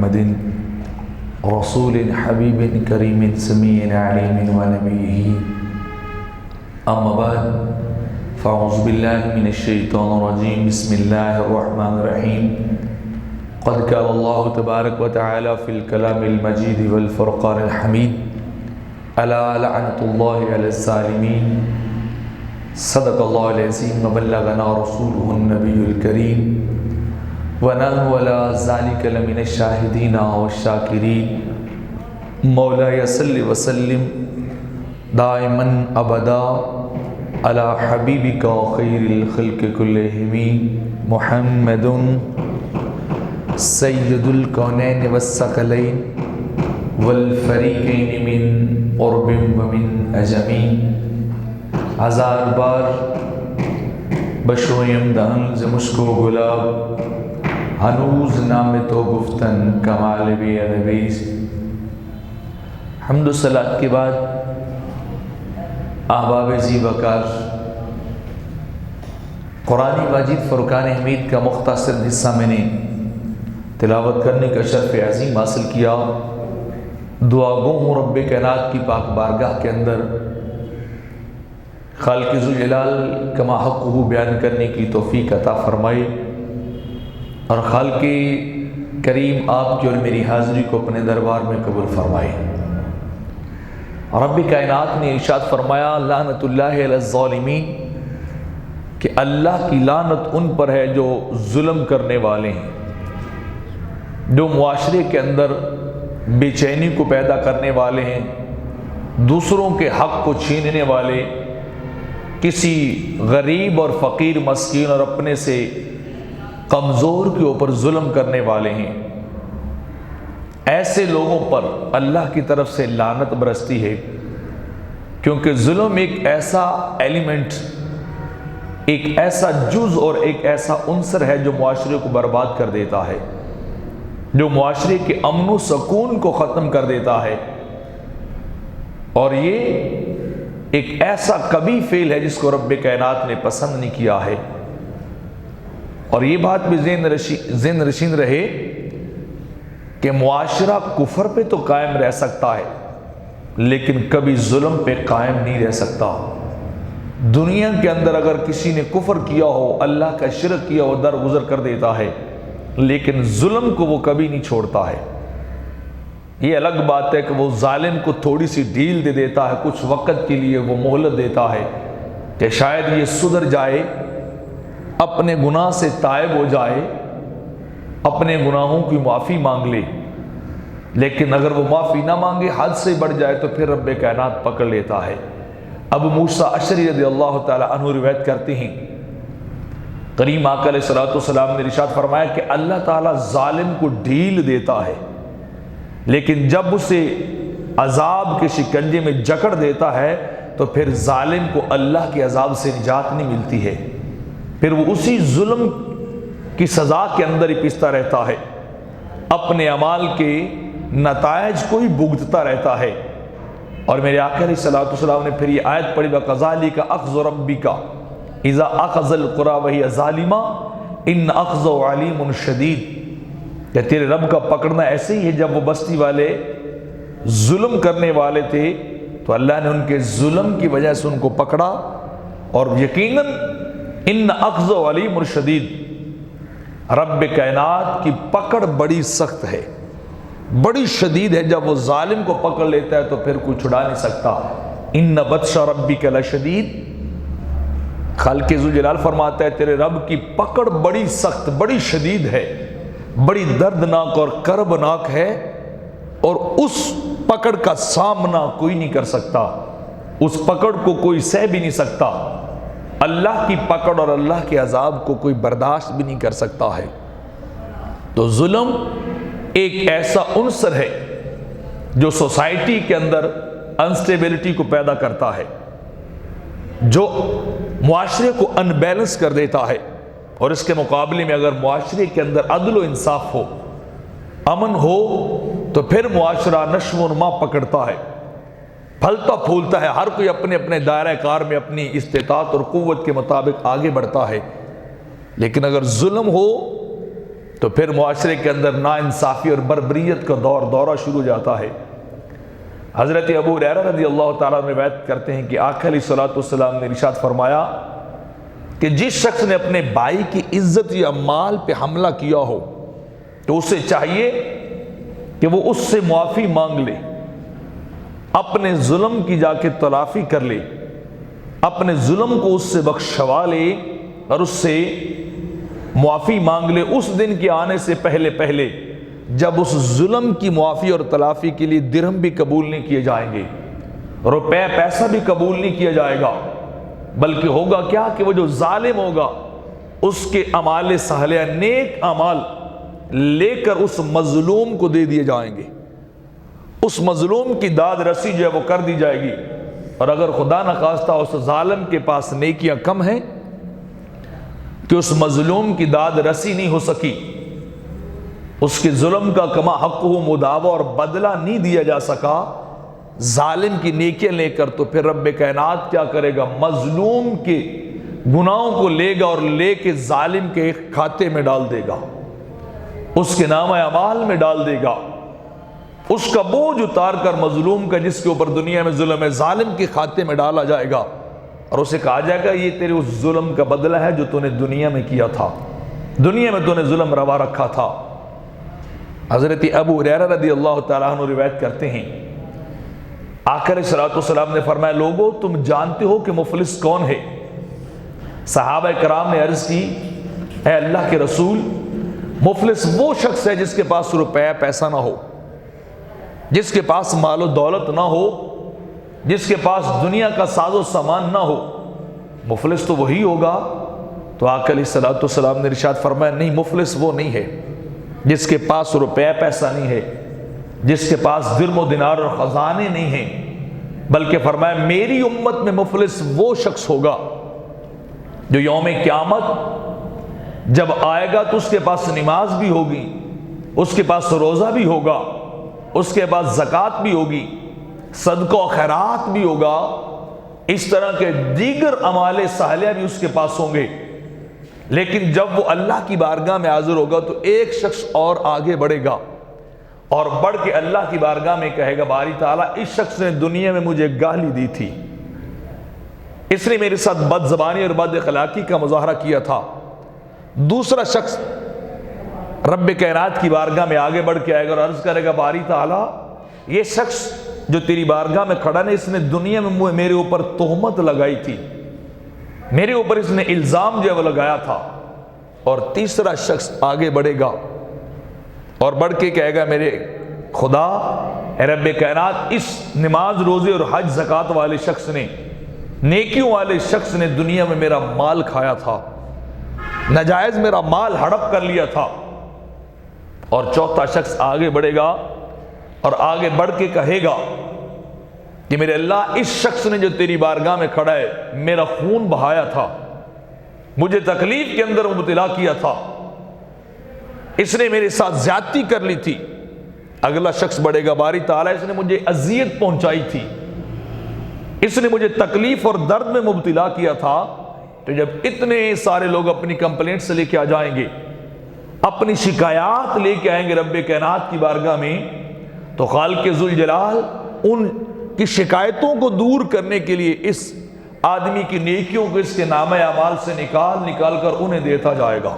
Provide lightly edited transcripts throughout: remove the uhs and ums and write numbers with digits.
محمد رسول حبیب کریم سمیع علیم ونبیہ اما بعد فاعوذ باللہ من الشیطان الرجیم بسم اللہ الرحمن الرحیم قد قال اللہ تبارک وتعالی فی الکلام المجید والفرقان الحمید الا لعنۃ اللہ علی الظالمین صدق اللہ العظیم وبلغنا رسولہ النبی الکریم وَنَحْنُ وَلَا ذَلِكَ لَمِنَ الشَّاهِدِينَ وَالشَّاكِرِينَ مولاي صل وسلم دائما ابدا على حبيبك خير الخلق كلهم محمد سيد الكونين والثقلين والفريقين من قرب ومن عجم ہزار بار بشویم دهن ز مشک و گلاب ہنوز نام تو گفتن کمال بی ادبیز. حمد و صلات کے بعد احباب زی وقار قرآن مجید فرقان حمید کا مختصر حصہ میں نے تلاوت کرنے کا شرف عظیم حاصل کیا. دعا گو ہوں رب کائنات کی پاک بارگاہ کے اندر خالق ذوالجلال کما حقہ بیان کرنے کی توفیق عطا فرمائے اور خالق کریم آپ کی اور میری حاضری کو اپنے دربار میں قبول فرمائے. رب کائنات نے ارشاد فرمایا لعنت اللہ علی الظالمین کہ اللہ کی لعنت ان پر ہے جو ظلم کرنے والے ہیں، جو معاشرے کے اندر بے چینی کو پیدا کرنے والے ہیں، دوسروں کے حق کو چھیننے والے، کسی غریب اور فقیر مسکین اور اپنے سے کمزور کے اوپر ظلم کرنے والے ہیں. ایسے لوگوں پر اللہ کی طرف سے لعنت برستی ہے، کیونکہ ظلم ایک ایسا ایلیمنٹ، ایک ایسا جز اور ایک ایسا عنصر ہے جو معاشرے کو برباد کر دیتا ہے، جو معاشرے کے امن و سکون کو ختم کر دیتا ہے. اور یہ ایک ایسا کبھی فعل ہے جس کو رب کائنات نے پسند نہیں کیا ہے. اور یہ بات بھی ذہن نشین رہے کہ معاشرہ کفر پہ تو قائم رہ سکتا ہے لیکن کبھی ظلم پہ قائم نہیں رہ سکتا. دنیا کے اندر اگر کسی نے کفر کیا ہو، اللہ کا شرک کیا ہو، درگزر کر دیتا ہے، لیکن ظلم کو وہ کبھی نہیں چھوڑتا ہے. یہ الگ بات ہے کہ وہ ظالم کو تھوڑی سی ڈھیل دے دیتا ہے، کچھ وقت کے لیے وہ مہلت دیتا ہے کہ شاید یہ سدھر جائے، اپنے گناہ سے تائب ہو جائے، اپنے گناہوں کی معافی مانگ لے. لیکن اگر وہ معافی نہ مانگے، حد سے بڑھ جائے، تو پھر رب کائنات پکڑ لیتا ہے. ابو موسیٰ اشعری رضی اللہ تعالی عنہ روایت کرتے ہیں، کریم آقا علیہ السلام نے ارشاد فرمایا کہ اللہ تعالیٰ ظالم کو ڈھیل دیتا ہے، لیکن جب اسے عذاب کے شکنجے میں جکڑ دیتا ہے تو پھر ظالم کو اللہ کے عذاب سے نجات نہیں ملتی ہے، پھر وہ اسی ظلم کی سزا کے اندر ہی پستا رہتا ہے، اپنے اعمال کے نتائج کو ہی بھگتتا رہتا ہے. اور میرے آقا علیہ السلام نے پھر یہ آیت پڑھی وَكَذَلِكَ أَخْذُ رَبِّكَ إِذَا أَخَذَ الْقُرَىٰ وَهِيَ ظَالِمَةٌ إِنَّ أَخْذَهُ عَلِيمٌ شَدِيدٌ کہ تیرے رب کا پکڑنا ایسے ہی ہے. جب وہ بستی والے ظلم کرنے والے تھے تو اللہ نے ان کے ظلم کی وجہ سے ان کو پکڑا، اور یقیناً ان اخذ علیم شدید، رب کائنات کی پکڑ بڑی سخت ہے، بڑی شدید ہے. جب وہ ظالم کو پکڑ لیتا ہے تو پھر کوئی چھڑا نہیں سکتا. ان بطش ربک لشدید، خالق ذوالجلال فرماتا ہے تیرے رب کی پکڑ بڑی سخت، بڑی شدید ہے، بڑی دردناک اور کربناک ہے، اور اس پکڑ کا سامنا کوئی نہیں کر سکتا، اس پکڑ کو کوئی سہ بھی نہیں سکتا. اللہ کی پکڑ اور اللہ کے عذاب کو کوئی برداشت بھی نہیں کر سکتا ہے. تو ظلم ایک ایسا عنصر ہے جو سوسائٹی کے اندر انسٹیبلٹی کو پیدا کرتا ہے، جو معاشرے کو ان بیلنس کر دیتا ہے. اور اس کے مقابلے میں اگر معاشرے کے اندر عدل و انصاف ہو، امن ہو، تو پھر معاشرہ نشو و نما پکڑتا ہے، پھلتا پھولتا ہے، ہر کوئی اپنے اپنے دائرہ کار میں اپنی استطاعت اور قوت کے مطابق آگے بڑھتا ہے. لیکن اگر ظلم ہو تو پھر معاشرے کے اندر ناانصافی اور بربریت کا دورہ شروع ہو جاتا ہے۔ حضرت ابو ہریرہ رضی اللہ تعالیٰ عنہ روایت کرتے ہیں کہ آقا علیہ الصلوۃ والسلام نے ارشاد فرمایا کہ جس شخص نے اپنے بھائی کی عزت یا مال پہ حملہ کیا ہو تو اسے چاہیے کہ وہ اس سے معافی مانگ لے، اپنے ظلم کی جا کے تلافی کر لے، اپنے ظلم کو اس سے بخشوا لے اور اس سے معافی مانگ لے اس دن کے آنے سے پہلے جب اس ظلم کی معافی اور تلافی کے لیے درہم بھی قبول نہیں کیے جائیں گے، روپے پیسہ بھی قبول نہیں کیا جائے گا، بلکہ ہوگا کیا کہ وہ جو ظالم ہوگا اس کے اعمال صالحہ نیک اعمال لے کر اس مظلوم کو دے دیے جائیں گے، اس مظلوم کی داد رسی جو ہے وہ کر دی جائے گی۔ اور اگر خدا نخواستہ اس ظالم کے پاس نیکیاں کم ہیں کہ اس مظلوم کی داد رسی نہیں ہو سکی، اس کے ظلم کا کما حق و مداوع اور بدلہ نہیں دیا جا سکا ظالم کی نیکیاں لے کر، تو پھر رب کائنات کیا کرے گا؟ مظلوم کے گناہوں کو لے گا اور لے کے ظالم کے کھاتے میں ڈال دے گا، اس کے نامہ اعمال میں ڈال دے گا، اس کا بوجھ اتار کر مظلوم کا جس کے اوپر دنیا میں ظلم ہے ظالم کے کھاتے میں ڈالا جائے گا، اور اسے کہا جائے گا یہ تیرے اس ظلم کا بدلہ ہے جو تو نے دنیا میں کیا تھا، دنیا میں تو نے ظلم روا رکھا تھا۔ حضرت ابو ہریرہ رضی اللہ تعالیٰ عنہ روایت کرتے ہیں آقا علیہ الصلوۃ والسلام نے فرمایا لوگو تم جانتے ہو کہ مفلس کون ہے؟ صحابہ کرام نے عرض کی اے اللہ کے رسول، مفلس وہ شخص ہے جس کے پاس روپے پیسہ نہ ہو، جس کے پاس مال و دولت نہ ہو، جس کے پاس دنیا کا ساز و سامان نہ ہو، مفلس تو وہی ہوگا۔ تو آقا علیہ الصلوۃ والسلام نے ارشاد فرمایا نہیں، مفلس وہ نہیں ہے جس کے پاس روپے پیسہ نہیں ہے، جس کے پاس درم و دینار اور خزانے نہیں ہیں، بلکہ فرمایا میری امت میں مفلس وہ شخص ہوگا جو یوم قیامت جب آئے گا تو اس کے پاس نماز بھی ہوگی، اس کے پاس روزہ بھی ہوگا، اس کے پاس زکوٰۃ بھی ہوگی، صدقہ و خیرات بھی ہوگا، اس طرح کے دیگر اعمال صالحہ بھی اس کے پاس ہوں گے، لیکن جب وہ اللہ کی بارگاہ میں حاضر ہوگا تو ایک شخص اور آگے بڑھے گا اور بڑھ کے اللہ کی بارگاہ میں کہے گا باری تعالیٰ اس شخص نے دنیا میں مجھے گالی دی تھی، اس نے میرے ساتھ بد زبانی اور بد اخلاقی کا مظاہرہ کیا تھا۔ دوسرا شخص رب کائنات کی بارگاہ میں آگے بڑھ کے آئے گا اور عرض کرے گا باری تعالیٰ یہ شخص جو تیری بارگاہ میں کھڑا نے اس نے دنیا میں میرے اوپر تہمت لگائی تھی، میرے اوپر اس نے الزام جو وہ لگایا تھا۔ اور تیسرا شخص آگے بڑھے گا اور بڑھ کے کہے گا میرے خدا اے رب کائنات اس نماز روزے اور حج زکوٰۃ والے شخص نے، نیکیوں والے شخص نے دنیا میں میرا مال کھایا تھا، ناجائز میرا مال ہڑپ کر لیا تھا۔ اور چوتھا شخص آگے بڑھے گا اور آگے بڑھ کے کہے گا کہ میرے اللہ اس شخص نے جو تیری بارگاہ میں کھڑا ہے میرا خون بہایا تھا، مجھے تکلیف کے اندر مبتلا کیا تھا، اس نے میرے ساتھ زیادتی کر لی تھی۔ اگلا شخص بڑھے گا باری تعالیٰ اس نے مجھے اذیت پہنچائی تھی، اس نے مجھے تکلیف اور درد میں مبتلا کیا تھا۔ تو جب اتنے سارے لوگ اپنی کمپلینٹ سے لے کے آ جائیں گے، اپنی شکایات لے کے آئیں گے رب کائنات کی بارگاہ میں، تو خالق ذوالجلال ان کی شکایتوں کو دور کرنے کے لیے اس آدمی کی نیکیوں کو اس کے نامہ اعمال سے نکال کر انہیں دیتا جائے گا،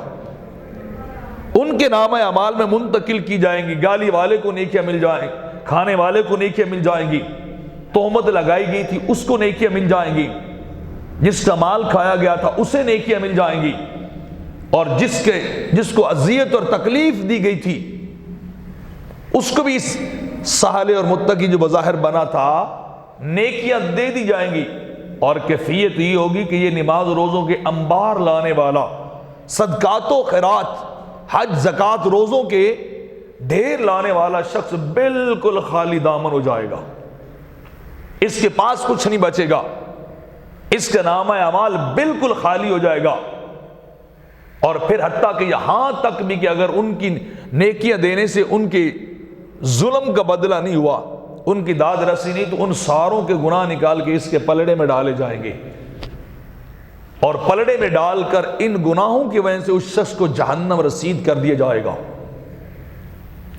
ان کے نامہ اعمال میں منتقل کی جائیں گی۔ گالی والے کو نیکیاں مل جائیں، کھانے والے کو نیکیاں مل جائیں گی، تہمت لگائی گئی تھی اس کو نیکیاں مل جائیں گی، جس کا مال کھایا گیا تھا اسے نیکیاں مل جائیں گی، اور جس کو اذیت اور تکلیف دی گئی تھی اس کو بھی اس صالح اور متقی جو بظاہر بنا تھا نیکیاں دے دی جائیں گی۔ اور کیفیت یہ ہوگی کہ یہ نماز روزوں کے انبار لانے والا، صدقات و خیرات، حج زکوٰۃ روزوں کے ڈھیر لانے والا شخص بالکل خالی دامن ہو جائے گا، اس کے پاس کچھ نہیں بچے گا، اس کا نامہ اعمال بالکل خالی ہو جائے گا۔ اور پھر حتیٰ کہ یہاں تک بھی کہ اگر ان کی نیکیاں دینے سے ان کے ظلم کا بدلہ نہیں ہوا، ان کی داد رسی نہیں، تو ان ساروں کے گناہ نکال کے اس کے پلڑے میں ڈالے جائیں گے۔ اور پلڑے میں ڈال کر ان گناہوں کی وجہ سے اس شخص کو جہنم رسید کر دیا جائے گا،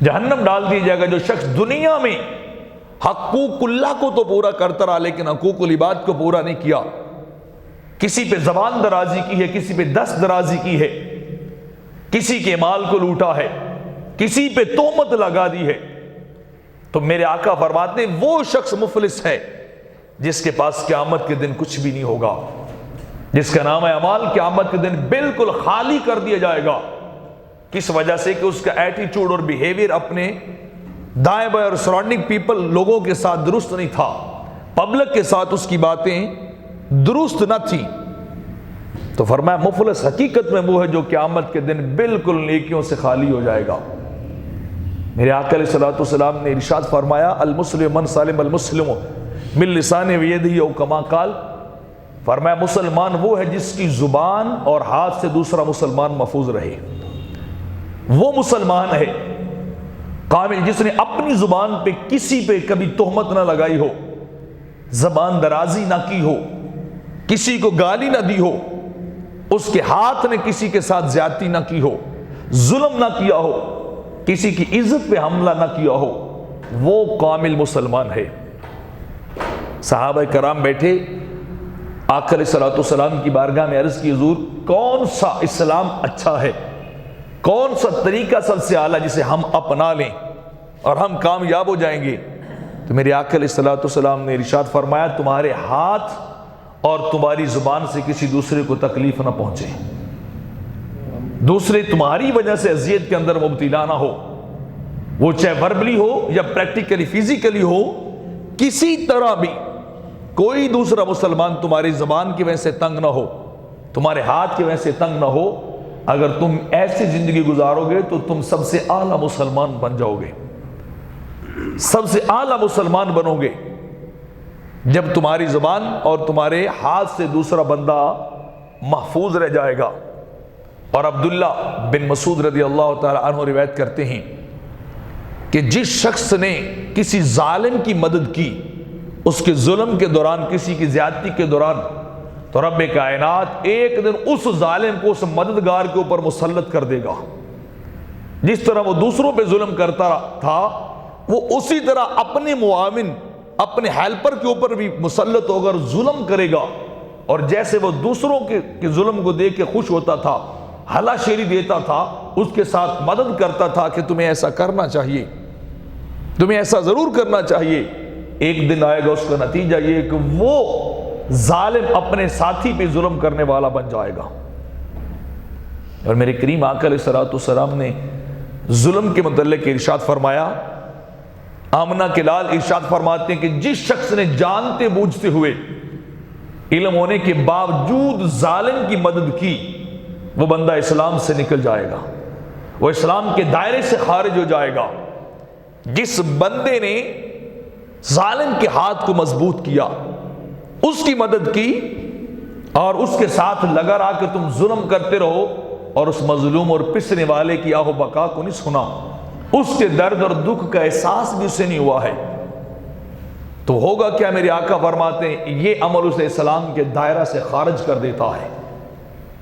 جہنم ڈال دیا جائے گا۔ جو شخص دنیا میں حقوق اللہ کو تو پورا کرتا رہا لیکن حقوق العباد کو پورا نہیں کیا، کسی پہ زبان درازی کی ہے، کسی پہ دست درازی کی ہے، کسی کے مال کو لوٹا ہے، کسی پہ تہمت لگا دی ہے، تو میرے آقا فرماتے ہیں وہ شخص مفلس ہے جس کے پاس قیامت کے دن کچھ بھی نہیں ہوگا، جس کا نام اعمال قیامت کے دن بالکل خالی کر دیا جائے گا۔ کس وجہ سے؟ کہ اس کا ایٹیٹیوڈ اور بیہیویئر اپنے دائیں بائیں اور سراؤنڈنگ پیپل لوگوں کے ساتھ درست نہیں تھا، پبلک کے ساتھ اس کی باتیں درست نہ تھی۔ تو فرمایا مفلس حقیقت میں وہ ہے جو قیامت کے دن بالکل نیکیوں سے خالی ہو جائے گا۔ میرے آقا علیہ الصلوۃ والسلام نے ارشاد فرمایا المسلم من سلم المسلم من لسانہ ویدہ او کما قال، فرمایا مسلمان وہ ہے جس کی زبان اور ہاتھ سے دوسرا مسلمان محفوظ رہے، وہ مسلمان ہے کامل جس نے اپنی زبان پہ کسی پہ کبھی تہمت نہ لگائی ہو، زبان درازی نہ کی ہو، کسی کو گالی نہ دی ہو، اس کے ہاتھ نے کسی کے ساتھ زیادتی نہ کی ہو، ظلم نہ کیا ہو، کسی کی عزت پہ حملہ نہ کیا ہو، وہ کامل مسلمان ہے۔ صحابہ کرام بیٹھے، آقا علیہ الصلوۃ والسلام کی بارگاہ میں عرض کی حضور کون سا اسلام اچھا ہے، کون سا طریقہ سب سے اعلیٰ جسے ہم اپنا لیں اور ہم کامیاب ہو جائیں گے؟ تو میرے آقا علیہ الصلوۃ والسلام نے ارشاد فرمایا تمہارے ہاتھ اور تمہاری زبان سے کسی دوسرے کو تکلیف نہ پہنچے، دوسرے تمہاری وجہ سے اذیت کے اندر مبتلا نہ ہو، وہ چاہے وربلی ہو یا پریکٹیکلی فزیکلی ہو، کسی طرح بھی کوئی دوسرا مسلمان تمہاری زبان کی وجہ سے تنگ نہ ہو، تمہارے ہاتھ کی وجہ سے تنگ نہ ہو۔ اگر تم ایسی زندگی گزارو گے تو تم سب سے اعلیٰ مسلمان بن جاؤ گے، سب سے اعلیٰ مسلمان بنو گے جب تمہاری زبان اور تمہارے ہاتھ سے دوسرا بندہ محفوظ رہ جائے گا۔ اور عبداللہ بن مسعود رضی اللہ تعالی عنہ روایت کرتے ہیں کہ جس شخص نے کسی ظالم کی مدد کی اس کے ظلم کے دوران، کسی کی زیادتی کے دوران، تو رب کائنات ایک دن اس ظالم کو اس مددگار کے اوپر مسلط کر دے گا۔ جس طرح وہ دوسروں پہ ظلم کرتا تھا وہ اسی طرح اپنے معاون، اپنے ہیلپر کے اوپر بھی مسلط ہوگا اور ظلم کرے گا، اور جیسے وہ دوسروں کے ظلم کو دیکھ کے خوش ہوتا تھا، ہلا شیری دیتا تھا، اس کے ساتھ مدد کرتا تھا کہ تمہیں ایسا کرنا چاہیے، تمہیں ایسا ضرور کرنا چاہیے، ایک دن آئے گا اس کا نتیجہ یہ کہ وہ ظالم اپنے ساتھی پہ ظلم کرنے والا بن جائے گا۔ اور میرے کریم آقا علیہ الصلوۃ والسلام نے ظلم کے متعلق ارشاد فرمایا، آمنہ کے لال ارشاد فرماتے ہیں کہ جس شخص نے جانتے بوجھتے ہوئے علم ہونے کے باوجود ظالم کی مدد کی وہ بندہ اسلام سے نکل جائے گا، وہ اسلام کے دائرے سے خارج ہو جائے گا۔ جس بندے نے ظالم کے ہاتھ کو مضبوط کیا، اس کی مدد کی اور اس کے ساتھ لگا رہا کہ تم ظلم کرتے رہو، اور اس مظلوم اور پسنے والے کی آہ و بکا کو نہیں سنا، اس کے درد اور دکھ کا احساس بھی اسے نہیں ہوا ہے، تو ہوگا کیا؟ میرے آقا فرماتے ہیں یہ عمل اسے اسلام کے دائرہ سے خارج کر دیتا ہے،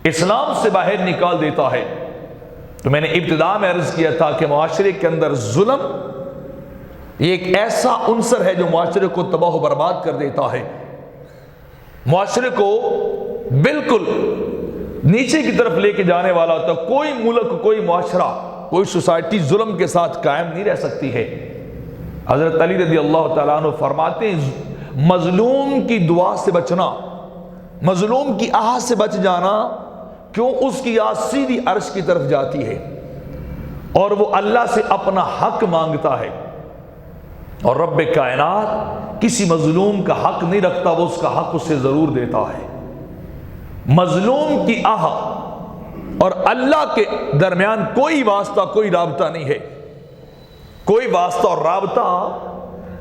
اسلام سے باہر نکال دیتا ہے۔ تو میں نے ابتدا میں عرض کیا تھا کہ معاشرے کے اندر ظلم یہ ایک ایسا عنصر ہے جو معاشرے کو تباہ و برباد کر دیتا ہے، معاشرے کو بالکل نیچے کی طرف لے کے جانے والا ہوتا ہے۔ کوئی ملک، کوئی معاشرہ، کوئی سوسائٹی ظلم کے ساتھ قائم نہیں رہ سکتی ہے۔ حضرت علی رضی اللہ تعالیٰ عنہ فرماتے ہیں مظلوم کی دعا سے بچنا، مظلوم کی آہ سے بچ جانا، کیوں؟ اس کی آہ سیدھی عرش کی طرف جاتی ہے اور وہ اللہ سے اپنا حق مانگتا ہے، اور رب کائنات کسی مظلوم کا حق نہیں رکھتا، وہ اس کا حق اسے ضرور دیتا ہے۔ مظلوم کی آہ اور اللہ کے درمیان کوئی واسطہ، کوئی رابطہ نہیں ہے، کوئی واسطہ اور رابطہ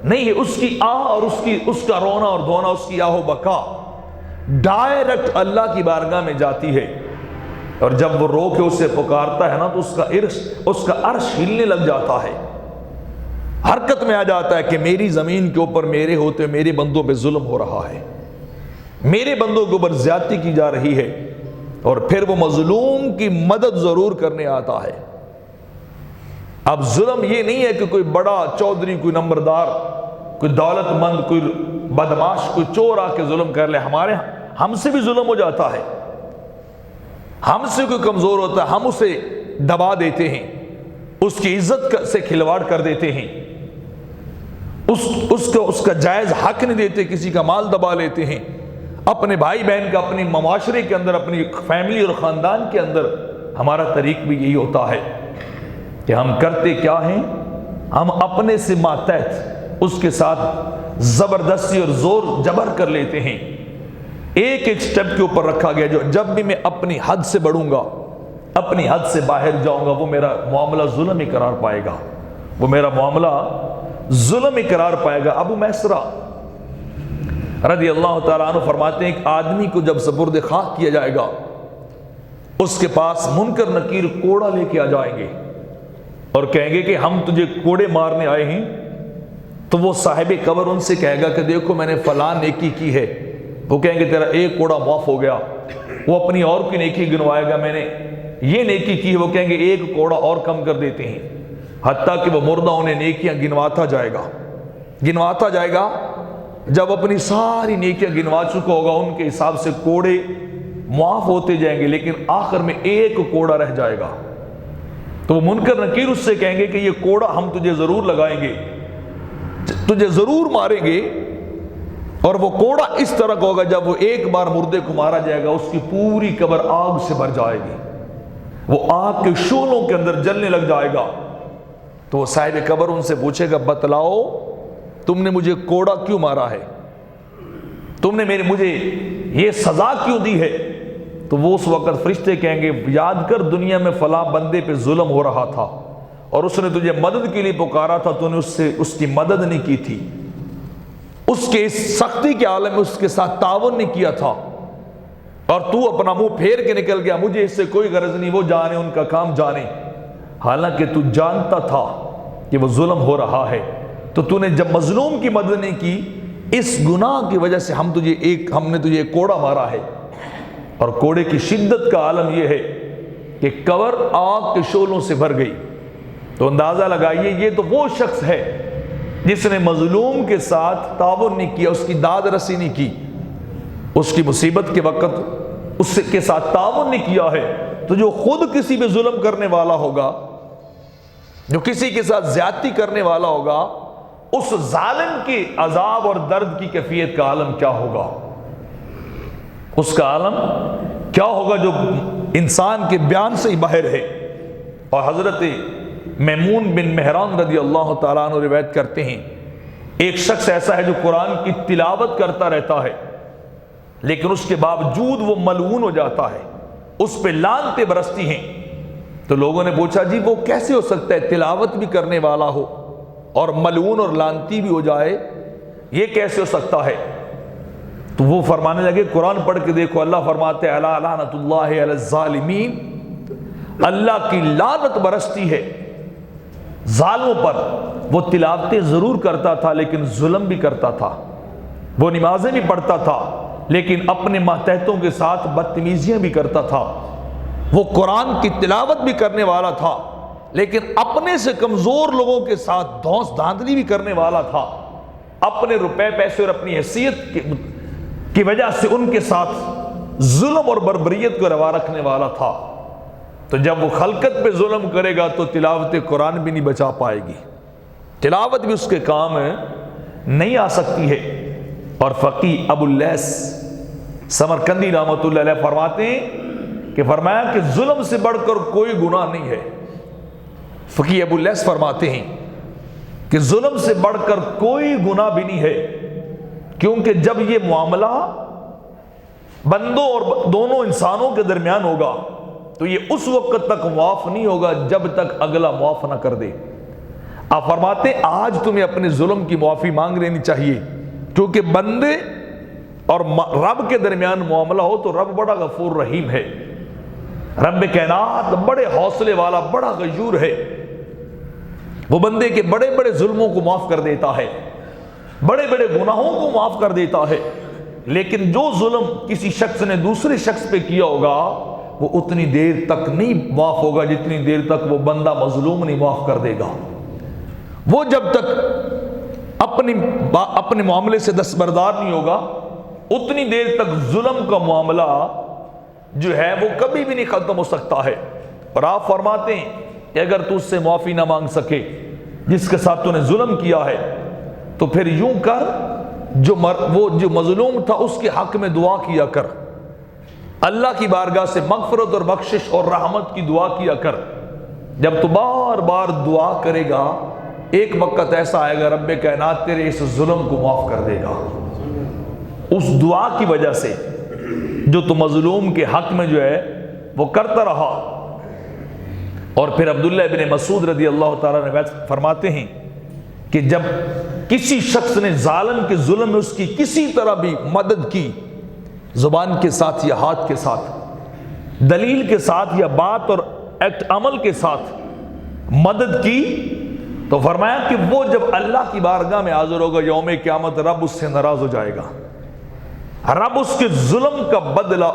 نہیں ہے۔ اس کی آہ اور اس کا رونا اور دھونا، اس کی آہ و بکا ڈائریکٹ اللہ کی بارگاہ میں جاتی ہے، اور جب وہ رو کے اسے پکارتا ہے نا تو اس کا عرش ہلنے لگ جاتا ہے، حرکت میں آ جاتا ہے کہ میری زمین کے اوپر میرے ہوتے میرے بندوں پہ ظلم ہو رہا ہے۔ میرے بندوں کے اوپر زیادتی کی جا رہی ہے، اور پھر وہ مظلوم کی مدد ضرور کرنے آتا ہے۔ اب ظلم یہ نہیں ہے کہ کوئی بڑا چودھری، کوئی نمبردار، کوئی دولت مند، کوئی بدماش، کوئی چور آ کے ظلم کر لے۔ ہم سے بھی ظلم ہو جاتا ہے، ہم سے کوئی کمزور ہوتا ہے، ہم اسے دبا دیتے ہیں، اس کی عزت سے کھلواڑ کر دیتے ہیں، اس کا جائز حق نہیں دیتے، کسی کا مال دبا لیتے ہیں، اپنے بھائی بہن کا، اپنی معاشرے کے اندر، اپنی فیملی اور خاندان کے اندر۔ ہمارا طریق بھی یہی ہوتا ہے کہ ہم کرتے کیا ہیں، ہم اپنے سے ماتحت اس کے ساتھ زبردستی اور زور جبر کر لیتے ہیں۔ ایک ایک سٹیپ کے اوپر رکھا گیا، جو جب بھی میں اپنی حد سے بڑھوں گا، اپنی حد سے باہر جاؤں گا، وہ میرا معاملہ ظلم ہی قرار پائے گا، وہ میرا معاملہ ظلم ہی قرار پائے گا۔ ابو میسرہ رضی اللہ تعالیٰ عنہ فرماتے ہیں، ایک آدمی کو جب سپرد خاک کیا جائے گا، اس کے پاس منکر نکیر کوڑا لے کے آ جائیں گے اور کہیں گے کہ ہم تجھے کوڑے مارنے آئے ہیں۔ تو وہ صاحب قبر ان سے کہے گا کہ دیکھو میں نے فلاں نیکی کی ہے، وہ کہیں گے تیرا ایک کوڑا معاف ہو گیا۔ وہ اپنی اور کی نیکی گنوائے گا، میں نے یہ نیکی کی ہے، وہ کہیں گے ایک کوڑا اور کم کر دیتے ہیں، حتیٰ کہ وہ مردہ انہیں نیکیاں گنواتا جائے گا۔ جب اپنی ساری نیکیاں گنوا چکا ہوگا، ان کے حساب سے کوڑے معاف ہوتے جائیں گے، لیکن آخر میں ایک کوڑا رہ جائے گا۔ تو وہ منکر نکیر اس سے کہیں گے کہ یہ کوڑا ہم تجھے ضرور لگائیں گے، تجھے ضرور ماریں گے، اور وہ کوڑا اس طرح کا ہوگا، جب وہ ایک بار مردے کو مارا جائے گا، اس کی پوری قبر آگ سے بھر جائے گی، وہ آگ کے شعلوں کے اندر جلنے لگ جائے گا۔ تو وہ صاحب قبر ان سے پوچھے گا، بتلاؤ تم نے مجھے کوڑا کیوں مارا ہے، تم نے مجھے یہ سزا کیوں دی ہے؟ تو وہ اس وقت فرشتے کہیں گے، یاد کر دنیا میں فلاں بندے پہ ظلم ہو رہا تھا اور اس نے تجھے مدد کے لیے پکارا تھا، تو نے اس کی مدد نہیں کی تھی، اس کے اس سختی کے عالم میں اس کے ساتھ تعاون نہیں کیا تھا، اور تو اپنا منہ پھیر کے نکل گیا، مجھے اس سے کوئی غرض نہیں، وہ جانے، ان کا کام جانے۔ حالانکہ تو جانتا تھا کہ وہ ظلم ہو رہا ہے، تو تو نے جب مظلوم کی مدد نہیں کی، اس گناہ کی وجہ سے ہم نے تجھے ایک کوڑا مارا ہے۔ اور کوڑے کی شدت کا عالم یہ ہے کہ قبر آگ کے شعلوں سے بھر گئی۔ تو اندازہ لگائیے، یہ تو وہ شخص ہے جس نے مظلوم کے ساتھ تعاون نہیں کیا، اس کی داد رسی نہیں کی، اس کی مصیبت کے وقت اس کے ساتھ تعاون نہیں کیا ہے۔ تو جو خود کسی پہ ظلم کرنے والا ہوگا، جو کسی کے ساتھ زیادتی کرنے والا ہوگا، اس ظالم کی عذاب اور درد کی کیفیت کا عالم کیا ہوگا، اس کا عالم کیا ہوگا جو انسان کے بیان سے ہی باہر ہے۔ اور حضرت میمون بن مہران رضی اللہ تعالیٰ عنہ روایت کرتے ہیں، ایک شخص ایسا ہے جو قرآن کی تلاوت کرتا رہتا ہے، لیکن اس کے باوجود وہ ملعون ہو جاتا ہے، اس پہ لعنتیں برستی ہیں۔ تو لوگوں نے پوچھا، جی وہ کیسے ہو سکتا ہے، تلاوت بھی کرنے والا ہو اور ملعون اور لعنتی بھی ہو جائے، یہ کیسے ہو سکتا ہے؟ تو وہ فرمانے لگے، قرآن پڑھ کے دیکھو، اللہ فرماتے ہیں، الا لعنت اللہ علی الظالمین، اللہ کی لعنت برستی ہے ظالموں پر۔ وہ تلاوتیں ضرور کرتا تھا لیکن ظلم بھی کرتا تھا، وہ نمازیں بھی پڑھتا تھا لیکن اپنے ماتحتوں کے ساتھ بدتمیزیاں بھی کرتا تھا، وہ قرآن کی تلاوت بھی کرنے والا تھا لیکن اپنے سے کمزور لوگوں کے ساتھ دھونس دھاندلی بھی کرنے والا تھا، اپنے روپے پیسے اور اپنی حیثیت کی وجہ سے ان کے ساتھ ظلم اور بربریت کو روا رکھنے والا تھا۔ تو جب وہ خلقت پہ ظلم کرے گا تو تلاوت قرآن بھی نہیں بچا پائے گی، تلاوت بھی اس کے کام نہیں آ سکتی ہے۔ اور فقیہ ابو اللیث سمرقندی رحمۃ اللہ علیہ فرماتے ہیں کہ فرمایا کہ ظلم سے بڑھ کر کوئی گناہ نہیں ہے۔ فقیہ ابو اللیث فرماتے ہیں کہ ظلم سے بڑھ کر کوئی گناہ بھی نہیں ہے، کیونکہ جب یہ معاملہ بندوں اور دونوں انسانوں کے درمیان ہوگا تو یہ اس وقت تک معاف نہیں ہوگا جب تک اگلا معاف نہ کر دے۔ آپ فرماتے ہیں آج تمہیں اپنے ظلم کی معافی مانگ لینی چاہیے، کیونکہ بندے اور رب کے درمیان معاملہ ہو تو رب بڑا غفور رحیم ہے، رب کائنات بڑے حوصلے والا، بڑا غیور ہے، وہ بندے کے بڑے بڑے ظلموں کو معاف کر دیتا ہے، بڑے بڑے گناہوں کو معاف کر دیتا ہے۔ لیکن جو ظلم کسی شخص نے دوسرے شخص پہ کیا ہوگا وہ اتنی دیر تک نہیں معاف ہوگا جتنی دیر تک وہ بندہ مظلوم نہیں معاف کر دے گا۔ وہ جب تک اپنے معاملے سے دستبردار نہیں ہوگا اتنی دیر تک ظلم کا معاملہ جو ہے وہ کبھی بھی نہیں ختم ہو سکتا ہے۔ اور آپ فرماتے ہیں کہ اگر تو اس سے معافی نہ مانگ سکے جس کے ساتھ تو نے ظلم کیا ہے تو پھر یوں کر وہ جو مظلوم تھا اس کے حق میں دعا کیا کر، اللہ کی بارگاہ سے مغفرت اور بخشش اور رحمت کی دعا کیا کر۔ جب تو بار بار دعا کرے گا ایک وقت ایسا آئے گا رب کائنات تیرے اس ظلم کو معاف کر دے گا، اس دعا کی وجہ سے جو تو مظلوم کے حق میں جو ہے وہ کرتا رہا۔ اور پھر عبداللہ ابن مسعود رضی اللہ تعالیٰ نے فرماتے ہیں کہ جب کسی شخص نے ظالم کے ظلم میں اس کی کسی طرح بھی مدد کی، زبان کے ساتھ یا ہاتھ کے ساتھ، دلیل کے ساتھ یا بات اور عمل کے ساتھ مدد کی، تو فرمایا کہ وہ جب اللہ کی بارگاہ میں حاضر ہوگا یوم قیامت رب اس سے ناراض ہو جائے گا، رب اس کے ظلم کا بدلہ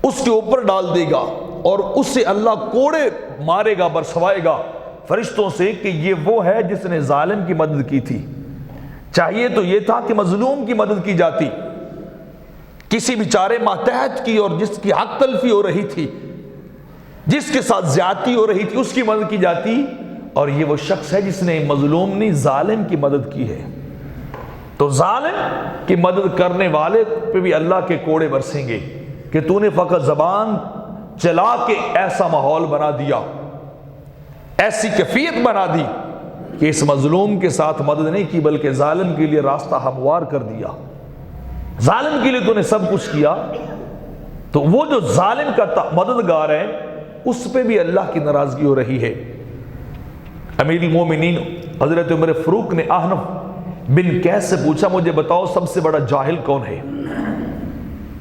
اس کے اوپر ڈال دے گا اور اس سے اللہ کوڑے مارے گا، برسوائے گا فرشتوں سے کہ یہ وہ ہے جس نے ظالم کی مدد کی تھی۔ چاہیے تو یہ تھا کہ مظلوم کی مدد کی جاتی، کسی بیچارے ماتحت کی اور جس کی حق تلفی ہو رہی تھی، جس کے ساتھ زیادتی ہو رہی تھی اس کی مدد کی جاتی، اور یہ وہ شخص ہے جس نے مظلوم نہیں ظالم کی مدد کی ہے۔ تو ظالم کی مدد کرنے والے پہ بھی اللہ کے کوڑے برسیں گے کہ تو نے فقط زبان چلا کے ایسا ماحول بنا دیا، ایسی کیفیت بنا دی کہ اس مظلوم کے ساتھ مدد نہیں کی بلکہ ظالم کے لیے راستہ ہموار کر دیا، ظالم کے لیے تو نے سب کچھ کیا۔ تو وہ جو ظالم کا مددگار ہے اس پہ بھی اللہ کی ناراضگی ہو رہی ہے۔ امیر المومنین حضرت عمر فاروق نے احنف بن قیس سے پوچھا مجھے بتاؤ سب سے بڑا جاہل کون ہے؟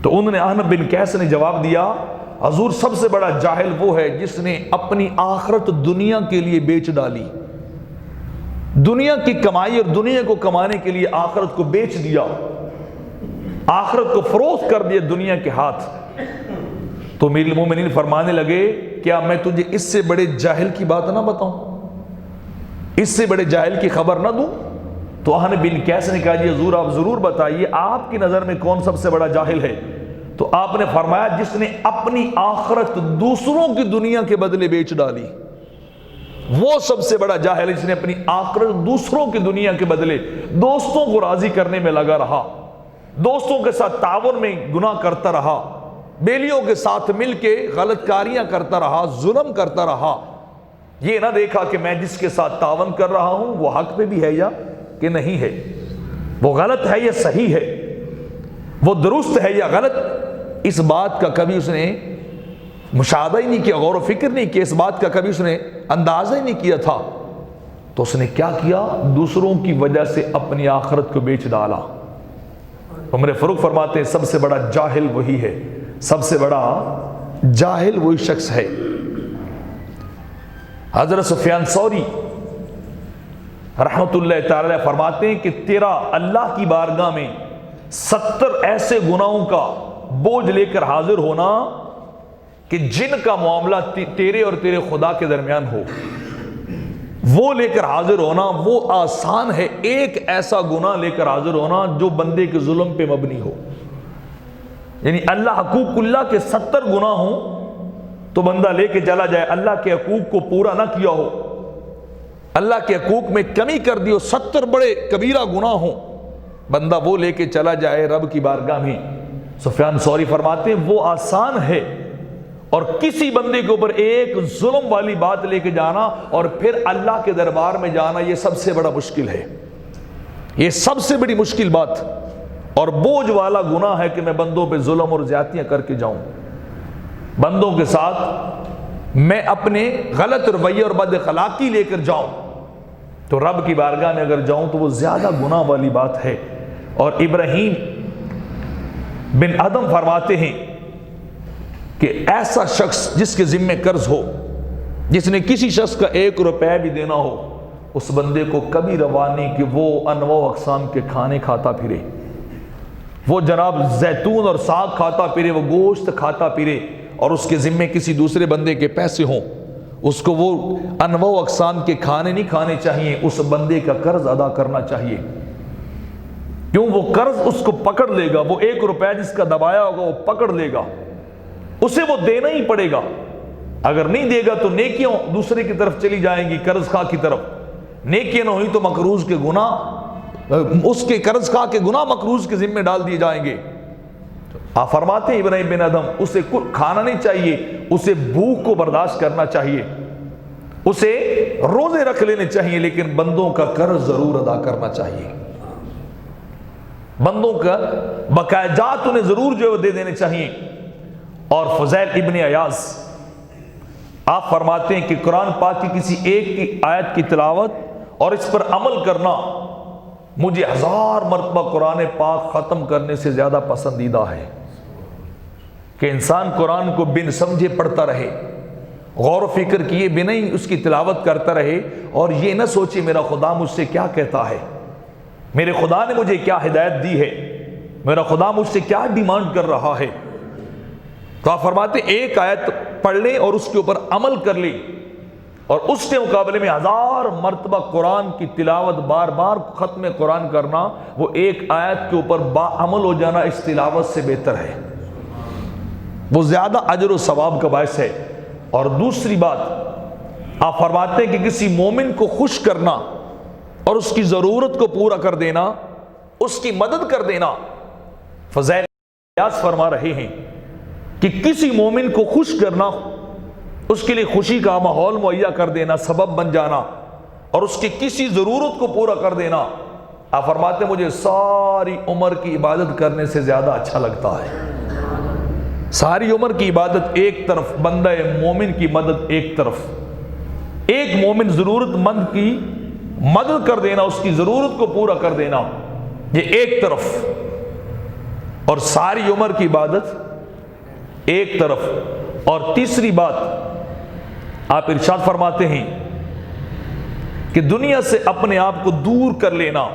تو انہوں نے احنف بن قیس نے جواب دیا حضور سب سے بڑا جاہل وہ ہے جس نے اپنی آخرت دنیا کے لیے بیچ ڈالی، دنیا کی کمائی اور دنیا کو کمانے کے لیے آخرت کو بیچ دیا، آخرت کو فروخت کر دیا دنیا کے ہاتھ۔ تو امیر المومنین فرمانے لگے کیا میں تجھے اس سے بڑے جاہل کی بات نہ بتاؤں، اس سے بڑے جاہل کی خبر نہ دوں؟ تو احنف بن قیس نے کہا جی حضور آپ ضرور بتائیے آپ کی نظر میں کون سب سے بڑا جاہل ہے؟ تو آپ نے فرمایا جس نے اپنی آخرت دوسروں کی دنیا کے بدلے بیچ ڈالی، وہ سب سے بڑا جاہل جس نے اپنی آخرت دوسروں کی دنیا کے بدلے دوستوں کو راضی کرنے میں لگا رہا، دوستوں کے ساتھ تعاون میں گناہ کرتا رہا، بیلیوں کے ساتھ مل کے غلط کاریاں کرتا رہا، ظلم کرتا رہا، یہ نہ دیکھا کہ میں جس کے ساتھ تعاون کر رہا ہوں وہ حق پہ بھی ہے یا کہ نہیں ہے، وہ غلط ہے یا صحیح ہے، وہ درست ہے یا غلط، اس بات کا کبھی اس نے مشاہدہ ہی نہیں کیا، غور و فکر نہیں کیا، اس بات کا کبھی اس نے اندازہ ہی نہیں کیا تھا۔ تو اس نے کیا کیا؟ دوسروں کی وجہ سے اپنی آخرت کو بیچ ڈالا۔ عمر فاروق فرماتے ہیں سب سے بڑا جاہل وہی ہے، سب سے بڑا جاہل وہی شخص ہے۔ حضرت سفیان ثوری رحمت اللہ تعالی فرماتے ہیں کہ تیرا اللہ کی بارگاہ میں 70 ایسے گناہوں کا بوجھ لے کر حاضر ہونا کہ جن کا معاملہ تیرے اور تیرے خدا کے درمیان ہو، وہ لے کر حاضر ہونا وہ آسان ہے، ایک ایسا گناہ لے کر حاضر ہونا جو بندے کے ظلم پہ مبنی ہو، یعنی اللہ حقوق اللہ کے 70 گناہ ہوں تو بندہ لے کے چلا جائے، اللہ کے حقوق کو پورا نہ کیا ہو، اللہ کے حقوق میں کمی کر دی ہو، 70 بڑے کبیرہ گناہ ہوں، بندہ وہ لے کے چلا جائے رب کی بارگاہ میں۔ سفیان ثوری فرماتے ہیں وہ آسان ہے، اور کسی بندے کے اوپر ایک ظلم والی بات لے کے جانا اور پھر اللہ کے دربار میں جانا یہ سب سے بڑا مشکل ہے، یہ سب سے بڑی مشکل بات اور بوجھ والا گناہ ہے کہ میں بندوں پہ ظلم اور زیادتیاں کر کے جاؤں، بندوں کے ساتھ میں اپنے غلط رویے اور بد اخلاقی لے کر جاؤں، تو رب کی بارگاہ میں اگر جاؤں تو وہ زیادہ گناہ والی بات ہے۔ اور ابراہیم بن ادم فرماتے ہیں کہ ایسا شخص جس کے ذمہ قرض ہو، جس نے کسی شخص کا 1 روپے بھی دینا ہو، اس بندے کو کبھی روا نہیں کہ وہ انواع و اقسام کے کھانے کھاتا پھرے، وہ جناب زیتون اور ساگ کھاتا پھرے، وہ گوشت کھاتا پھرے، اور اس کے ذمے کسی دوسرے بندے کے پیسے ہوں، اس کو وہ انواع و اقسام کے کھانے نہیں کھانے چاہیے، اس بندے کا قرض ادا کرنا چاہیے۔ کیوں؟ وہ قرض اس کو پکڑ لے گا، وہ 1 روپیہ جس کا دبایا ہوگا وہ پکڑ لے گا، اسے وہ دینا ہی پڑے گا۔ اگر نہیں دے گا تو نیکیاں دوسرے کی طرف چلی جائیں گی، قرض خواہ کی طرف۔ نیکیاں نہ ہوئی تو مقروض کے گناہ، اس کے قرض خواہ کے گناہ مقروض کے ذمہ ڈال دیے جائیں گے۔ آپ فرماتے ہیں ابراہیم بن ادم، اسے کھانا نہیں چاہیے، اسے بھوک کو برداشت کرنا چاہیے، اسے روزے رکھ لینے چاہیے، لیکن بندوں کا قرض ضرور ادا کرنا چاہیے، بندوں کا بقایا جات انہیں ضرور جو دے دینے چاہیے۔ اور فضیل ابن عیاض آپ فرماتے ہیں کہ قرآن پاک کی کسی ایک کی آیت کی تلاوت اور اس پر عمل کرنا مجھے 1000 مرتبہ قرآن پاک ختم کرنے سے زیادہ پسندیدہ ہے، کہ انسان قرآن کو بن سمجھے پڑھتا رہے، غور و فکر کیے بنا ہی اس کی تلاوت کرتا رہے، اور یہ نہ سوچے میرا خدا مجھ سے کیا کہتا ہے، میرے خدا نے مجھے کیا ہدایت دی ہے، میرا خدا مجھ سے کیا ڈیمانڈ کر رہا ہے۔ تو آپ فرماتے ایک آیت پڑھ لیں اور اس کے اوپر عمل کر لیں، اور اس کے مقابلے میں 1000 مرتبہ قرآن کی تلاوت بار بار ختم قرآن کرنا، وہ ایک آیت کے اوپر عمل ہو جانا اس تلاوت سے بہتر ہے، وہ زیادہ اجر و ثواب کا باعث ہے۔ اور دوسری بات آپ فرماتے ہیں کہ کسی مومن کو خوش کرنا اور اس کی ضرورت کو پورا کر دینا، اس کی مدد کر دینا، فضیل عیاض فرما رہے ہیں کہ کسی مومن کو خوش کرنا، اس کے لیے خوشی کا ماحول مہیا کر دینا، سبب بن جانا، اور اس کی کسی ضرورت کو پورا کر دینا، آپ فرماتے ہیں مجھے ساری عمر کی عبادت کرنے سے زیادہ اچھا لگتا ہے۔ ساری عمر کی عبادت ایک طرف، بندہ مومن کی مدد ایک طرف، ایک مومن ضرورت مند کی مدد کر دینا، اس کی ضرورت کو پورا کر دینا، یہ ایک طرف، اور ساری عمر کی عبادت ایک طرف۔ اور تیسری بات آپ ارشاد فرماتے ہیں کہ دنیا سے اپنے آپ کو دور کر لینا،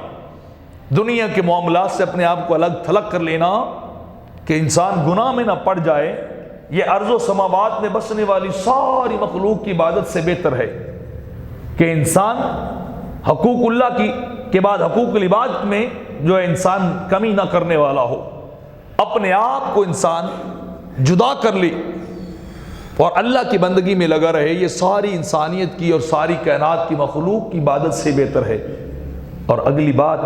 دنیا کے معاملات سے اپنے آپ کو الگ تھلگ کر لینا، کہ انسان گناہ میں نہ پڑ جائے، یہ ارض و سماوات میں بسنے والی ساری مخلوق کی عبادت سے بہتر ہے کہ انسان حقوق اللہ کے بعد حقوق العباد میں جو ہے انسان کمی نہ کرنے والا ہو، اپنے آپ کو انسان جدا کر لے اور اللہ کی بندگی میں لگا رہے، یہ ساری انسانیت کی اور ساری کائنات کی مخلوق کی عبادت سے بہتر ہے۔ اور اگلی بات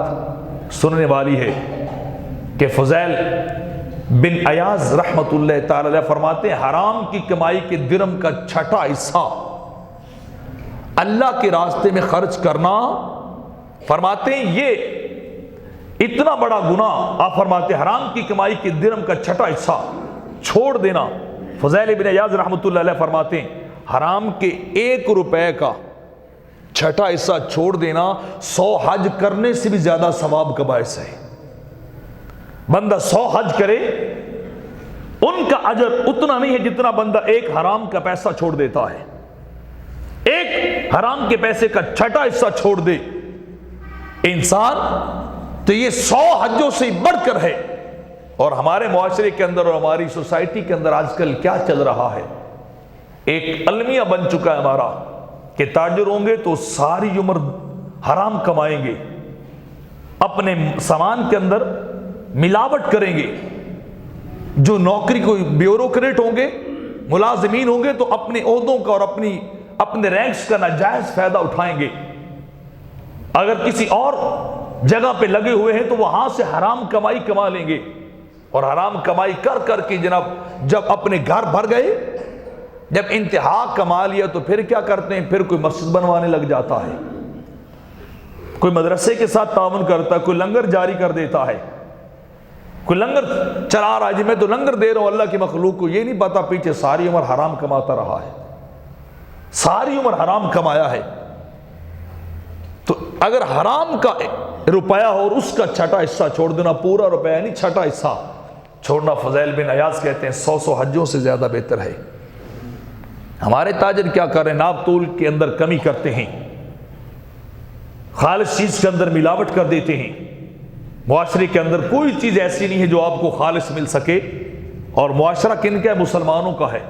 سننے والی ہے کہ فضیل بن عیاض رحمت اللہ تعالی علیہ فرماتے ہیں حرام کی کمائی کے درہم کا 6واں حصہ اللہ کے راستے میں خرچ کرنا، فرماتے ہیں یہ اتنا بڑا گناہ، آپ فرماتے ہیں حرام کی کمائی کے درہم کا 6واں حصہ چھوڑ دینا۔ فضیل بن عیاض رحمۃ اللہ علیہ فرماتے ہیں حرام کے 1 روپے کا 6واں حصہ چھوڑ دینا 100 حج کرنے سے بھی زیادہ ثواب کا باعث ہے۔ بندہ 100 حج کرے، ان کا اجر اتنا نہیں ہے جتنا بندہ ایک حرام کا پیسہ چھوڑ دیتا ہے۔ ایک حرام کے پیسے کا 6واں حصہ چھوڑ دے انسان تو یہ 100 حجوں سے بڑھ کر ہے۔ اور ہمارے معاشرے کے اندر اور ہماری سوسائٹی کے اندر آج کل کیا چل رہا ہے، ایک المیہ بن چکا ہے ہمارا کہ تاجر ہوں گے تو ساری عمر حرام کمائیں گے، اپنے سامان کے اندر ملاوٹ کریں گے، جو نوکری کوئی بیوروکریٹ ہوں گے، ملازمین ہوں گے تو اپنے عہدوں کا اور اپنے رینکس کا ناجائز فائدہ اٹھائیں گے، اگر کسی اور جگہ پہ لگے ہوئے ہیں تو وہاں سے حرام کمائی کما لیں گے، اور حرام کمائی کر کر کے جناب جب اپنے گھر بھر گئے، جب انتہا کما لیا تو پھر کیا کرتے ہیں، پھر کوئی مسجد بنوانے لگ جاتا ہے، کوئی مدرسے کے ساتھ تعاون کرتا ہے، کوئی لنگر جاری کر دیتا ہے، کوئی لنگر چلا رہا ہے، جی میں تو لنگر دے رہا ہوں اللہ کی مخلوق کو، یہ نہیں پتا پیچھے ساری عمر حرام کماتا رہا ہے، ساری عمر حرام کمایا ہے۔ تو اگر حرام کا روپیہ ہو اور اس کا 6واں حصہ چھوڑ دینا، پورا روپیہ نہیں 6واں حصہ چھوڑنا، فضیل بن عیاض کہتے ہیں 100 حجوں سے زیادہ بہتر ہے۔ ہمارے تاجر کیا کر رہے ہیں، ناپ تول کے اندر کمی کرتے ہیں، خالص چیز کے اندر ملاوٹ کر دیتے ہیں، معاشرے کے اندر کوئی چیز ایسی نہیں ہے جو آپ کو خالص مل سکے. اور معاشرہ کن کا ہے؟ مسلمانوں کا ہے.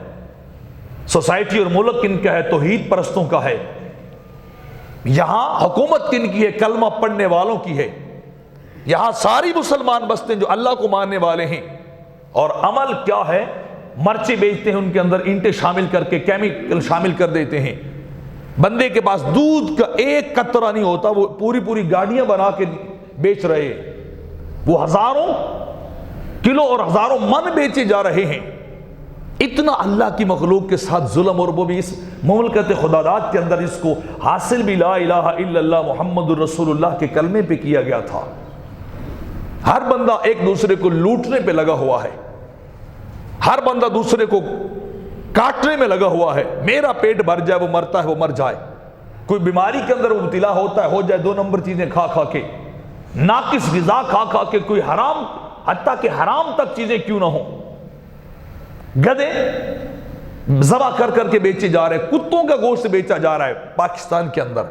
سوسائٹی اور ملک کن کا ہے؟ توحید پرستوں کا ہے. یہاں حکومت کن کی ہے؟ کلمہ پڑھنے والوں کی ہے. یہاں ساری مسلمان بستے ہیں جو اللہ کو ماننے والے ہیں. اور عمل کیا ہے؟ مرچیں بیچتے ہیں، ان کے اندر اینٹیں شامل کر کے کیمیکل شامل کر دیتے ہیں. بندے کے پاس دودھ کا ایک قطرہ نہیں ہوتا، وہ پوری گاڑیاں بنا کے بیچ رہے ہیں. وہ ہزاروں کلو اور ہزاروں من بیچے جا رہے ہیں. اتنا اللہ کی مخلوق کے ساتھ ظلم، اور وہ بھی اس مملکت خداداد کے اندر اس کو حاصل بھی لا الہ الا اللہ محمد الرسول اللہ کے کلمے پہ کیا گیا تھا. ہر بندہ ایک دوسرے کو لوٹنے پہ لگا ہوا ہے، ہر بندہ دوسرے کو کاٹنے میں لگا ہوا ہے. میرا پیٹ بھر جائے، وہ مرتا ہے وہ مر جائے. کوئی بیماری کے اندر مبتلا ہوتا ہے، ہو جائے 2 نمبر چیزیں کھا کھا کے، ناقص غذا کھا کھا کے، کوئی حرام، حتیٰ کہ حرام تک چیزیں کیوں نہ ہوں. گدے ذبح کر کر کے بیچے جا رہے ہیں، کتوں کا گوشت بیچا جا رہا ہے پاکستان کے اندر،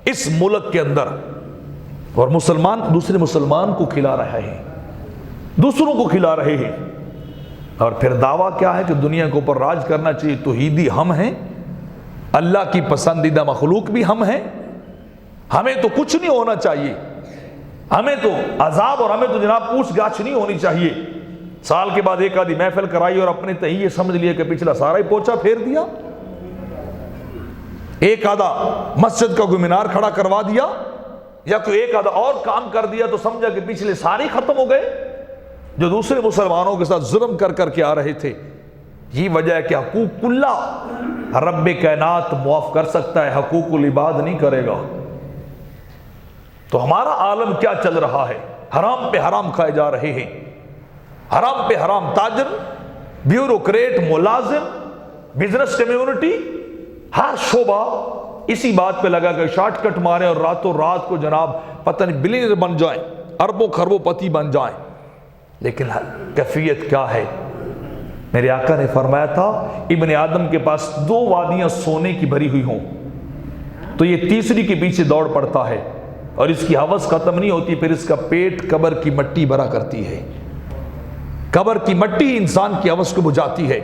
اس ملک کے اندر. اور مسلمان دوسرے مسلمان کو کھلا رہے ہیں، دوسروں کو کھلا رہے ہیں. اور پھر دعویٰ کیا ہے کہ دنیا کے اوپر راج کرنا چاہیے. توحیدی ہم ہیں، اللہ کی پسندیدہ مخلوق بھی ہم ہیں. ہمیں تو کچھ نہیں ہونا چاہیے، ہمیں تو عذاب اور ہمیں تو جناب پوچھ گاچھ نہیں ہونی چاہیے. سال کے بعد ایک آدھی محفل کرائی اور اپنے تہیے سمجھ لیا کہ پچھلا سارا ہی پوچھا پھیر دیا. ایک آدھا مسجد کا کوئی مینار کھڑا کروا دیا یا کوئی ایک آدھا اور کام کر دیا تو سمجھا کہ پچھلے سارے ختم ہو گئے جو دوسرے مسلمانوں کے ساتھ ظلم کر کر کے آ رہے تھے. یہ وجہ ہے کہ حقوق کلہ رب کائنات معاف کر سکتا ہے، حقوق العباد نہیں کرے گا. تو ہمارا عالم کیا چل رہا ہے؟ حرام پہ حرام کھائے جا رہے ہیں، حرام پہ حرام. تاجر، بیوروکریٹ، ملازم، بزنس کمیونٹی، ہر شعبہ اسی بات پہ لگا کہ شارٹ کٹ مارے اور راتوں رات کو جناب پتہ نہیں بلینئر بن جائیں، اربوں خربوں پتی بن جائیں. لیکن کیفیت کیا ہے؟ میرے آقا نے فرمایا تھا ابن آدم کے پاس 2 وادیاں سونے کی بھری ہوئی ہوں تو یہ تیسری کے پیچھے دوڑ پڑتا ہے اور اس کی ہوس ختم نہیں ہوتی، پھر اس کا پیٹ قبر کی مٹی بھرا کرتی ہے. قبر کی مٹی انسان کی ہوس کو بجھاتی ہے،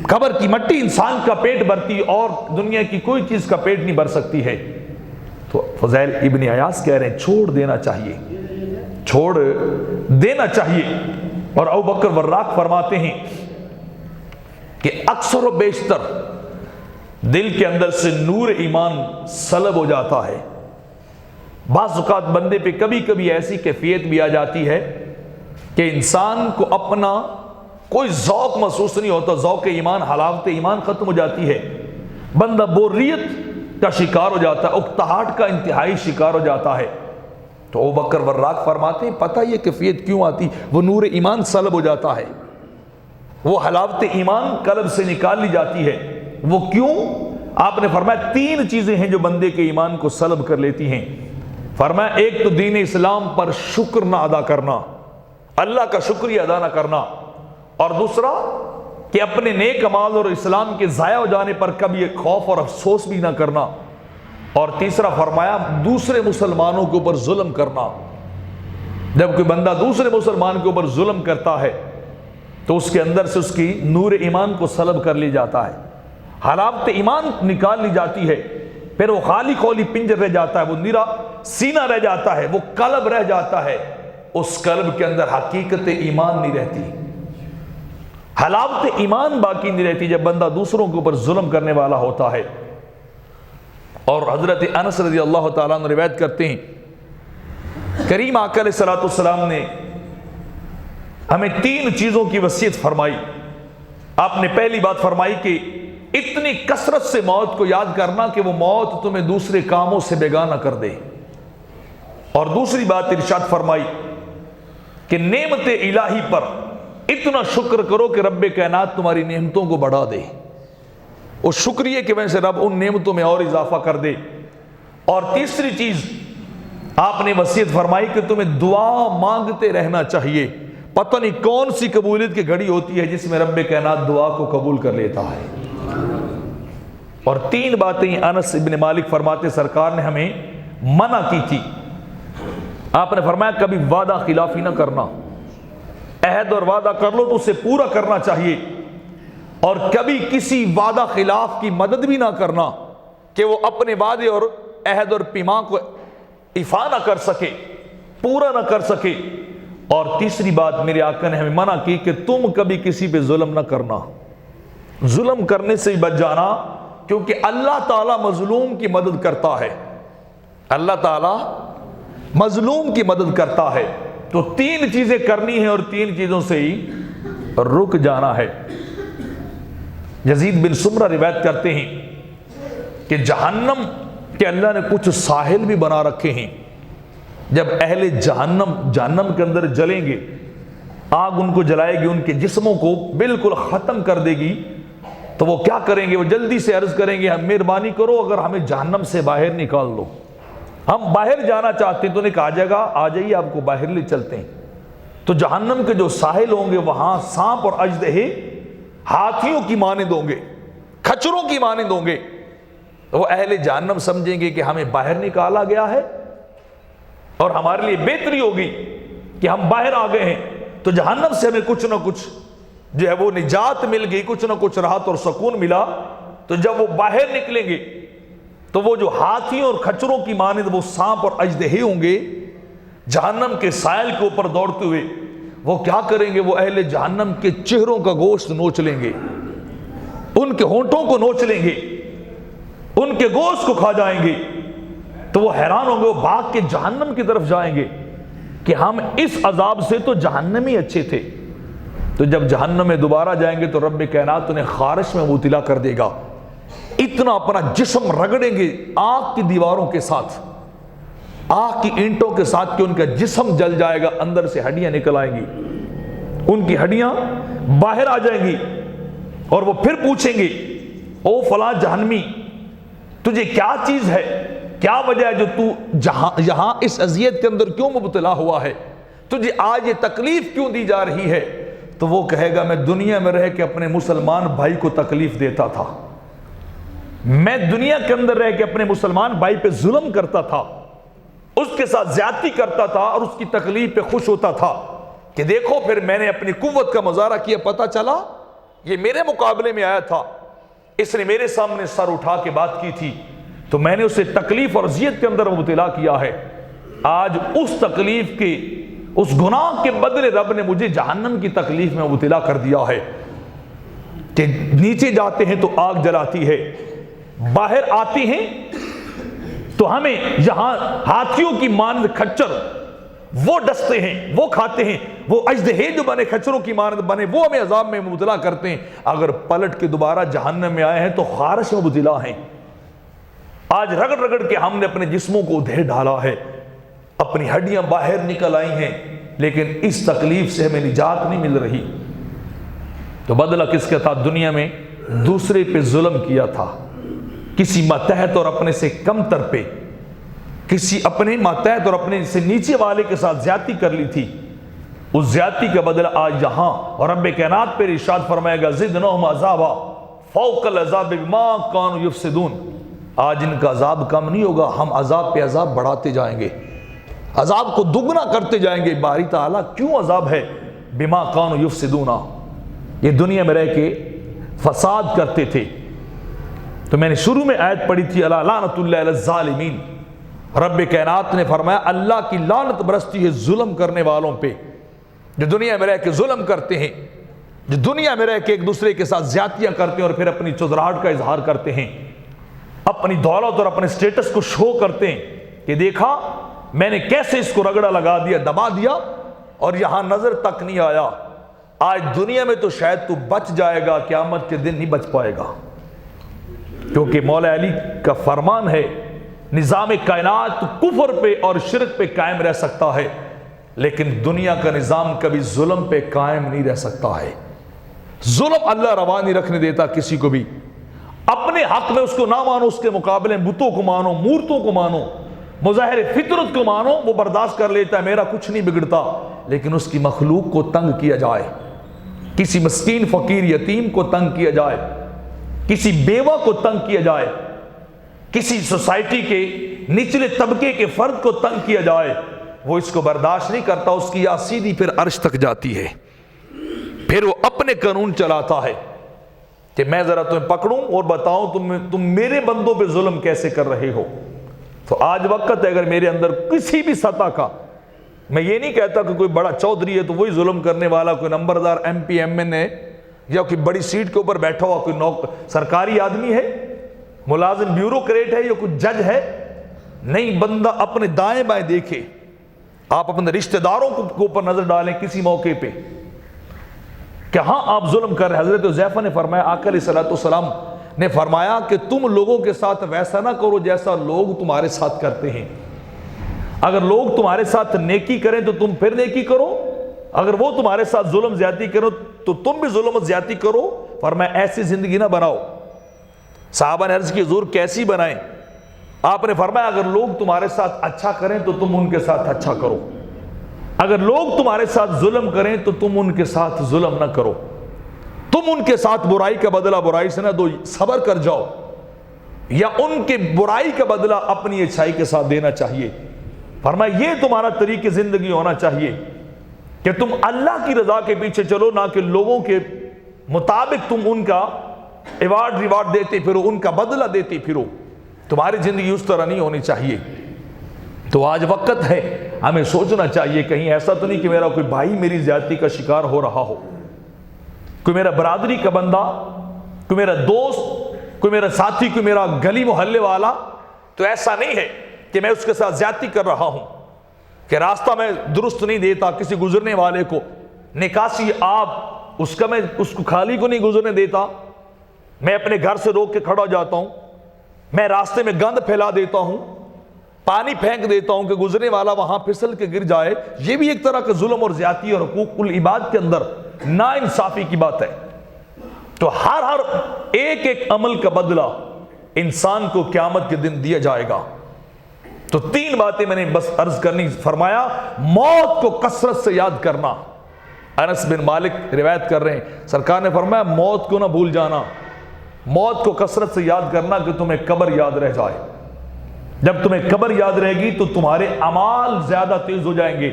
قبر کی مٹی انسان کا پیٹ بھرتی اور دنیا کی کوئی چیز کا پیٹ نہیں بھر سکتی ہے. تو فضیل ابن عیاض کہہ رہے ہیں چھوڑ دینا چاہیے، چھوڑ دینا چاہیے. اور ابو بکر وراق فرماتے ہیں کہ اکثر و بیشتر دل کے اندر سے نور ایمان سلب ہو جاتا ہے. بعض اوقات بندے پہ کبھی کبھی ایسی کیفیت بھی آ جاتی ہے کہ انسان کو اپنا کوئی ذوق محسوس نہیں ہوتا، ذوق ایمان، حلاوت ایمان ختم ہو جاتی ہے. بندہ بوریت کا شکار ہو جاتا ہے، اکتاہٹ کا انتہائی شکار ہو جاتا ہے. تو ابو بکر وراق فرماتے ہیں پتہ یہ کیفیت کیوں آتی؟ وہ نور ایمان سلب ہو جاتا ہے، وہ حلاوت ایمان قلب سے نکال لی جاتی ہے. وہ کیوں؟ آپ نے فرمایا 3 چیزیں ہیں جو بندے کے ایمان کو سلب کر لیتی ہیں. فرمایا ایک تو دین اسلام پر شکر نہ ادا کرنا، اللہ کا شکریہ ادا نہ کرنا، اور دوسرا کہ اپنے نیک اعمال اور اسلام کے ضائع ہو جانے پر کبھی ایک خوف اور افسوس بھی نہ کرنا، اور تیسرا فرمایا دوسرے مسلمانوں کے اوپر ظلم کرنا. جب کوئی بندہ دوسرے مسلمان کے اوپر ظلم کرتا ہے تو اس کے اندر سے اس کی نور ایمان کو سلب کر لی جاتا ہے، حلاوت ایمان نکال لی جاتی ہے. پھر وہ خالی خولی پنجر رہ جاتا ہے، وہ نیرا سینہ رہ جاتا ہے، وہ قلب رہ جاتا ہے. اس قلب کے اندر حقیقت ایمان نہیں رہتی، حلاوت ایمان باقی نہیں رہتی جب بندہ دوسروں کے اوپر ظلم کرنے والا ہوتا ہے. اور حضرت انس رضی اللہ تعالیٰ عنہ روایت کرتے ہیں کریم آقا علیہ الصلوۃ والسلام نے ہمیں 3 چیزوں کی وصیت فرمائی. آپ نے پہلی بات فرمائی کہ اتنی کثرت سے موت کو یاد کرنا کہ وہ موت تمہیں دوسرے کاموں سے بیگانہ کر دے. اور دوسری بات ارشاد فرمائی کہ نعمت الہی پر اتنا شکر کرو کہ رب کائنات تمہاری نعمتوں کو بڑھا دے، اس شکریہ کی وجہ سے رب ان نعمتوں میں اور اضافہ کر دے. اور تیسری چیز آپ نے وصیت فرمائی کہ تمہیں دعا مانگتے رہنا چاہیے. پتہ نہیں کون سی قبولیت کی گھڑی ہوتی ہے جس میں رب کائنات دعا کو قبول کر لیتا ہے. اور 3 باتیں انس ابن مالک فرماتے سرکار نے ہمیں منع کی تھی آپ نے فرمایا کبھی وعدہ خلافی نہ کرنا، عہد اور وعدہ کر لو تو اسے پورا کرنا چاہیے، اور کبھی کسی وعدہ خلاف کی مدد بھی نہ کرنا کہ وہ اپنے وعدے اور عہد اور پیمان کو ایفا نہ کر سکے، پورا نہ کر سکے۔ اور تیسری بات میرے آقا نے ہمیں منع کی کہ تم کبھی کسی پہ ظلم نہ کرنا، ظلم کرنے سے بچ جانا، کیونکہ اللہ تعالیٰ مظلوم کی مدد کرتا ہے، اللہ تعالیٰ مظلوم کی مدد کرتا ہے۔ تو تین چیزیں کرنی ہیں اور تین چیزوں سے ہی رک جانا ہے۔ یزید بن سمرہ روایت کرتے ہیں کہ جہنم کے اللہ نے کچھ ساحل بھی بنا رکھے ہیں، جب اہل جہنم کے اندر جلیں گے، آگ ان کو جلائے گی، ان کے جسموں کو بالکل ختم کر دے گی، تو وہ کیا کریں گے؟ وہ جلدی سے عرض کریں گے ہم مہربانی کرو اگر ہمیں جہنم سے باہر نکال دو، ہم باہر جانا چاہتے ہیں۔ تو انہیں کہا جائے گا آ جائیے آپ کو باہر لے چلتے ہیں۔ تو جہنم کے جو ساحل ہوں گے وہاں سانپ اور اژدہے ہاتھیوں کی مانند ہوں گے، کھچروں کی مانند ہوں گے۔ وہ اہل جہنم سمجھیں گے کہ ہمیں باہر نکالا گیا ہے اور ہمارے لیے بہتری ہوگی کہ ہم باہر آ گئے ہیں، تو جہنم سے ہمیں کچھ نہ کچھ جو ہے وہ نجات مل گئی، کچھ نہ کچھ راحت اور سکون ملا۔ تو جب وہ باہر نکلیں گے تو وہ جو ہاتھیوں اور کھچروں کی مانند وہ سانپ اور اژدہے ہوں گے جہنم کے سائل کے اوپر دوڑتے ہوئے، وہ کیا کریں گے؟ وہ اہل جہنم کے چہروں کا گوشت نوچ لیں گے، ان کے ہونٹوں کو نوچ لیں گے، ان کے گوشت کو کھا جائیں گے۔ تو وہ حیران ہوں گے، وہ بھاگ کے جہنم کی طرف جائیں گے کہ ہم اس عذاب سے تو جہنمی اچھے تھے۔ تو جب جہنم میں دوبارہ جائیں گے تو رب کائنات انہیں خارش میں مبتلا کر دے گا، اتنا اپنا جسم رگڑیں گے آگ کی دیواروں کے ساتھ، آگ کی اینٹوں کے ساتھ کہ ان کا جسم جل جائے گا، اندر سے ہڈیاں نکل آئیں گی، ان کی ہڈیاں باہر آ جائیں گی، اور وہ پھر پوچھیں گے او فلاں جہنمی تجھے کیا چیز ہے، کیا وجہ ہے جو تو یہاں اس اذیت کے اندر کیوں مبتلا ہوا ہے، تجھے آج یہ تکلیف کیوں دی جا رہی ہے؟ تو وہ کہے گا میں دنیا میں رہ کے اپنے مسلمان بھائی کو تکلیف دیتا تھا، میں دنیا کے اندر رہ کے اپنے مسلمان بھائی پہ ظلم کرتا تھا، اس کے ساتھ زیادتی کرتا تھا اور اس کی تکلیف پہ خوش ہوتا تھا کہ دیکھو پھر میں نے اپنی قوت کا مظاہرہ کیا، پتہ چلا یہ میرے مقابلے میں آیا تھا، اس نے میرے سامنے سر اٹھا کے بات کی تھی، تو میں نے اسے تکلیف اور اذیت کے اندر مبتلا کیا ہے۔ آج اس تکلیف کے اس گناہ کے بدلے رب نے مجھے جہنم کی تکلیف میں مبتلا کر دیا ہے کہ نیچے جاتے ہیں تو آگ جلاتی ہے، باہر آتے ہیں تو ہمیں یہاں ہاتھیوں کی مانند کھچر وہ ڈستے ہیں، وہ کھاتے ہیں، وہ اژدہے جو بنے کھچروں کی مانند بنے وہ ہمیں عذاب میں مبتلا کرتے ہیں۔ اگر پلٹ کے دوبارہ جہنم میں آئے ہیں تو خارش میں مبتلا ہیں۔ آج رگڑ رگڑ کے ہم نے اپنے جسموں کو ادھیر ڈالا ہے، اپنی ہڈیاں باہر نکل آئی ہیں، لیکن اس تکلیف سے ہمیں نجات نہیں مل رہی۔ تو بدلہ کس کا تھا؟ دنیا میں دوسرے پہ ظلم کیا تھا، کسی ماتحت اور اپنے سے کم تر پہ، کسی اپنے ماتحت اور اپنے سے نیچے والے کے ساتھ زیادتی کر لی تھی، اس زیادتی کا بدلہ آج یہاں، اور رب کائنات پر ارشاد فرمائے گا زدناہم عذابا فوق العذاب بما کانوا یفسدون۔ آج ان کا عذاب کم نہیں ہوگا، ہم عذاب پہ عذاب بڑھاتے جائیں گے، عذاب کو دگنا کرتے جائیں گے۔ باری تعالیٰ کیوں عذاب ہے؟ بما کانوا یفسدون، یہ دنیا میں رہ کے فساد کرتے تھے۔ تو میں نے شروع میں آیت پڑھی تھی الا لعنت اللہ علی الظالمین، رب کائنات نے فرمایا اللہ کی لعنت برستی ہے ظلم کرنے والوں پہ، جو دنیا میں رہ کے ظلم کرتے ہیں، جو دنیا میں رہ کے ایک دوسرے کے ساتھ زیادتیاں کرتے ہیں اور پھر اپنی چودراہٹ کا اظہار کرتے ہیں، اپنی دولت اور اپنے سٹیٹس کو شو کرتے ہیں کہ دیکھا میں نے کیسے اس کو رگڑا لگا دیا، دبا دیا، اور یہاں نظر تک نہیں آیا۔ آج دنیا میں تو شاید تو بچ جائے گا، قیامت کے دن نہیں بچ پائے گا، کیونکہ مولا علی کا فرمان ہے نظام کائنات کفر پہ اور شرک پہ قائم رہ سکتا ہے، لیکن دنیا کا نظام کبھی ظلم پہ قائم نہیں رہ سکتا ہے۔ ظلم اللہ روا نہیں رکھنے دیتا کسی کو بھی، اپنے حق میں اس کو نہ مانو، اس کے مقابلے بتوں کو مانو، مورتوں کو مانو، مظاہر فطرت کو مانو، وہ برداشت کر لیتا ہے، میرا کچھ نہیں بگڑتا۔ لیکن اس کی مخلوق کو تنگ کیا جائے، کسی مسکین فقیر یتیم کو تنگ کیا جائے، کسی بیوہ کو تنگ کیا جائے، کسی سوسائٹی کے نچلے طبقے کے فرد کو تنگ کیا جائے، وہ اس کو برداشت نہیں کرتا، اس کی یا سیدھی پھر عرش تک جاتی ہے، پھر وہ اپنے قانون چلاتا ہے کہ میں ذرا تمہیں پکڑوں اور بتاؤں تم میرے بندوں پہ ظلم کیسے کر رہے ہو۔ تو آج وقت ہے اگر میرے اندر کسی بھی سطح کا، میں یہ نہیں کہتا کہ کوئی بڑا چودھری ہے تو وہی ظلم کرنے والا، کوئی نمبردار ایم پی ایم این اے یا کوئی بڑی سیٹ کے اوپر بیٹھا ہوا کوئی سرکاری آدمی ہے، ملازم بیوروکریٹ ہے یا کوئی جج ہے، نہیں، بندہ اپنے دائیں بائیں دیکھے۔ آپ اپنے رشتہ داروں کے اوپر نظر ڈالیں کسی موقع پہ کہ ہاں آپ ظلم کر رہے ہیں۔ حضرت حذیفہ نے فرمایا، آقا علیہ السلام نے فرمایا کہ تم لوگوں کے ساتھ ویسا نہ کرو جیسا لوگ تمہارے ساتھ کرتے ہیں۔ اگر لوگ تمہارے ساتھ نیکی کریں تو تم پھر نیکی کرو، اگر وہ تمہارے ساتھ ظلم زیادتی کرو تو تم بھی ظلم زیادتی کرو۔ فرمایا ایسی زندگی نہ بناؤ۔ صحابہ نے عرض کی حضور کیسی بنائیں؟ آپ نے فرمایا اگر لوگ تمہارے ساتھ اچھا کریں تو تم ان کے ساتھ اچھا کرو، اگر لوگ تمہارے ساتھ ظلم کریں تو تم ان کے ساتھ ظلم نہ کرو، تم ان کے ساتھ برائی کا بدلہ برائی سے نہ دو، صبر کر جاؤ، یا ان کے برائی کا بدلہ اپنی اچھائی کے ساتھ دینا چاہیے۔ فرمایا یہ تمہارا طریقہ زندگی ہونا چاہیے کہ تم اللہ کی رضا کے پیچھے چلو، نہ کہ لوگوں کے مطابق تم ان کا ایوارڈ ریوارڈ دیتے پھرو، ان کا بدلہ دیتے پھرو۔ تمہاری زندگی اس طرح نہیں ہونی چاہیے۔ تو آج وقت ہے ہمیں سوچنا چاہیے کہیں ایسا تو نہیں کہ میرا کوئی بھائی میری زیادتی کا شکار ہو رہا ہو، کوئی میرا برادری کا بندہ، کوئی میرا دوست، کوئی میرا ساتھی، کوئی میرا گلی محلے والا، تو ایسا نہیں ہے کہ میں اس کے ساتھ زیادتی کر رہا ہوں کہ راستہ میں درست نہیں دیتا کسی گزرنے والے کو، نکاسی آب اس کو خالی کو نہیں گزرنے دیتا، میں اپنے گھر سے روک کے کھڑا جاتا ہوں، میں راستے میں گند پھیلا دیتا ہوں، پانی پھینک دیتا ہوں کہ گزرنے والا وہاں پھسل کے گر جائے، یہ بھی ایک طرح کا ظلم اور زیادتی اور حقوق العباد کے اندر ناانصافی کی بات ہے۔ تو ہر ایک عمل کا بدلہ انسان کو قیامت کے دن دیا جائے گا۔ تو 3 باتیں میں نے بس عرض کرنی۔ فرمایا موت کو کثرت سے یاد کرنا۔ انس بن مالک روایت کر رہے ہیں، سرکار نے فرمایا موت کو نہ بھول جانا، موت کو کثرت سے یاد کرنا کہ تمہیں قبر یاد رہ جائے۔ جب تمہیں قبر یاد رہے گی تو تمہارے اعمال زیادہ تیز ہو جائیں گے،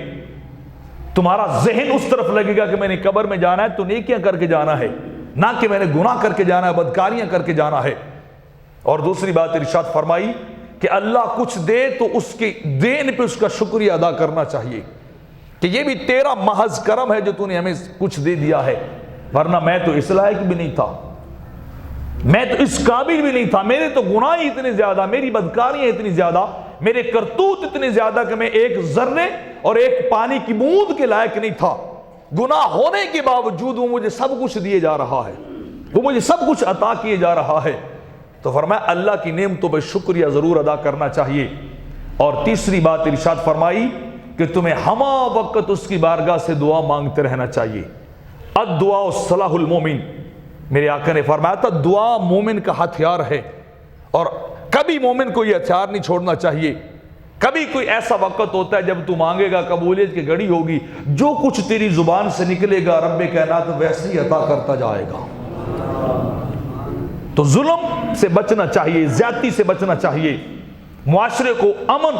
تمہارا ذہن اس طرف لگے گا کہ میں نے قبر میں جانا ہے تو نیکیاں کر کے جانا ہے، نہ کہ میں نے گناہ کر کے جانا ہے، بدکاریاں کر کے جانا ہے۔ اور دوسری بات ارشاد فرمائی کہ اللہ کچھ دے تو اس کے دین پہ اس کا شکریہ ادا کرنا چاہیے کہ یہ بھی تیرا محض کرم ہے جو تو نے ہمیں کچھ دے دیا ہے، ورنہ میں تو اس لائق بھی نہیں تھا، میں تو اس قابل بھی نہیں تھا، میرے تو گناہ ہی اتنے زیادہ، میری بدکاریاں اتنی زیادہ، میرے کرتوت اتنے زیادہ کہ میں ایک ذرے اور ایک پانی کی بوند کے لائق نہیں تھا۔ گناہ ہونے کے باوجود وہ مجھے سب کچھ دیے جا رہا ہے، وہ مجھے سب کچھ عطا کیے جا رہا ہے۔ تو فرمایا اللہ کی نعمتوں پہ شکریہ ضرور ادا کرنا چاہیے۔ اور تیسری بات ارشاد فرمائی کہ تمہیں ہمہ وقت اس کی بارگاہ سے دعا مانگتے رہنا چاہیے۔ الدعاء صلاح المومن، میرے آقا نے فرمایا تھا دعا مومن کا ہتھیار ہے، اور کبھی مومن کو یہ ہتھیار نہیں چھوڑنا چاہیے۔ کبھی کوئی ایسا وقت ہوتا ہے جب تو مانگے گا، قبولیت کی گھڑی ہوگی، جو کچھ تیری زبان سے نکلے گا رب کائنات ویسے ہی عطا کرتا جائے گا۔ تو ظلم سے بچنا چاہیے، زیادتی سے بچنا چاہیے، معاشرے کو امن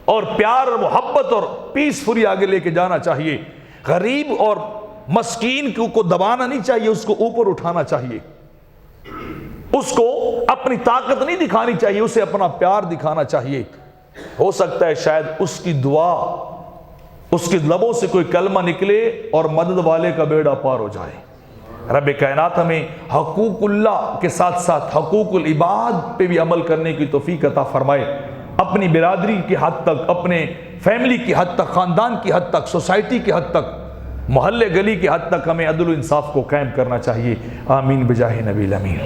اور پیار اور محبت اور پیسفلی آگے لے کے جانا چاہیے۔ غریب اور مسکین کو دبانا نہیں چاہیے، اس کو اوپر اٹھانا چاہیے، اس کو اپنی طاقت نہیں دکھانی چاہیے، اسے اپنا پیار دکھانا چاہیے۔ ہو سکتا ہے شاید اس کی دعا، اس کے لبوں سے کوئی کلمہ نکلے اور مدد والے کا بیڑا پار ہو جائے۔ رب کائنات ہمیں حقوق اللہ کے ساتھ ساتھ حقوق العباد پہ بھی عمل کرنے کی توفیق عطا فرمائے۔ اپنی برادری کی حد تک، اپنے فیملی کی حد تک، خاندان کی حد تک، سوسائٹی کی حد تک، محلے گلی کی حد تک ہمیں عدل و انصاف کو قائم کرنا چاہیے۔ آمین بجاہ نبی الامین۔